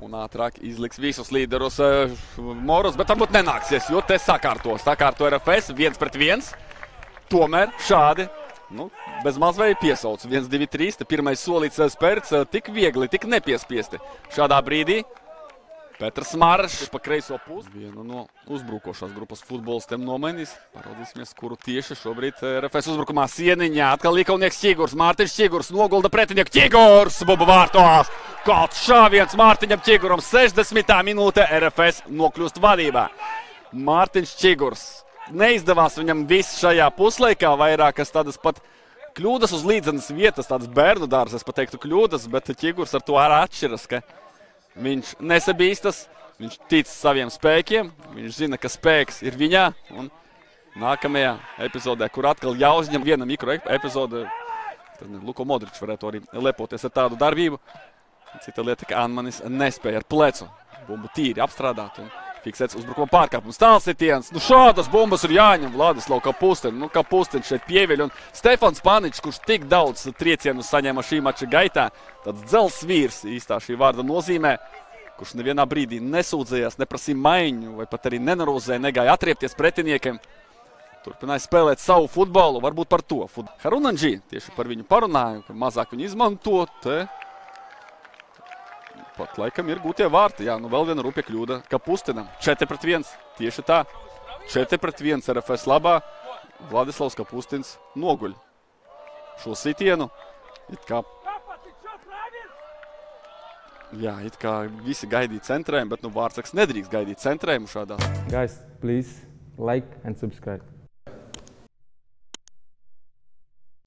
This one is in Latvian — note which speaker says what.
Speaker 1: Un ātrāk izliks visus līderus Moros, bet varbūt nenāksies, jo te sakārto RFS 1-1. Tomēr šādi, bez mazvēja piesauc 1, 2, 3. Te pirmais solīts spērts tik viegli, tik nepiespiesti. Šādā brīdī Petrs Maršs pa kreiso pusi. Vienu no uzbrukošās grupas futbolistiem nomainīs. Parodīsimies, kuru tieši šobrīd RFS uzbrukumā Sieniņā. Atkal Līkaunieks Ķigurs, Mārtiņš Ķigurs nogulda pretinieku. Ķigurs bubu vārtos! Kāds šāviens Mārtiņam Ķiguram 60. minūte RFS nokļūst vadībā. Mārtiņš Ķigurs. Neizdevās viņam viss šajā puslaikā, vairākas tādas pat kļūdas uz līdzenas vietas, tādas bērnu dārzas, es pateiktu kļūdas, bet Ķigurs ar to arī atšķiras, ka viņš nesabīstas, viņš tic saviem spēkiem, viņš zina, ka spēks ir viņā, un nākamajā epizodē, kur atkal jāuzņem viena mikro epizode, tad Luko Modričs varētu arī lepoties ar tādu darbību. Cita lieta, ka Anmanis nespēja ar plecu bumbu tīri apstrādāt un fiksēts uzbrukuma pārkāpums. Tālsitiens, šādas bumbas ir jāņem Vladislav Kapustins. Kapustins šeit pieviļ un Stefans Paničs, kurš tik daudz triecienu saņēma šī mača gaitā. Tāds dzels vīrs īstā šī vārda nozīmē, kurš nevienā brīdī nesūdzējās, neprasīja maiņu vai pat arī nenarūzēja, negāja atriepties pretiniekiem. Turpināja spēlēt savu futbolu, varbūt par to. Harunanģī tieši par viņu parunāju, ka mazāk viņu izmantot. Pat laikam ir gūtie vārti. Jā, vēl viena rupja kļūda Kapustinam. 4-1. Tieši tā. 4-1 RFS labā. Vladislavs Kapustins noguļ šo sitienu. It kā visi gaidīja centrējumu, bet Vārtsaks nedrīkst gaidīt centrējumu šādā.
Speaker 2: Guys, please like and subscribe.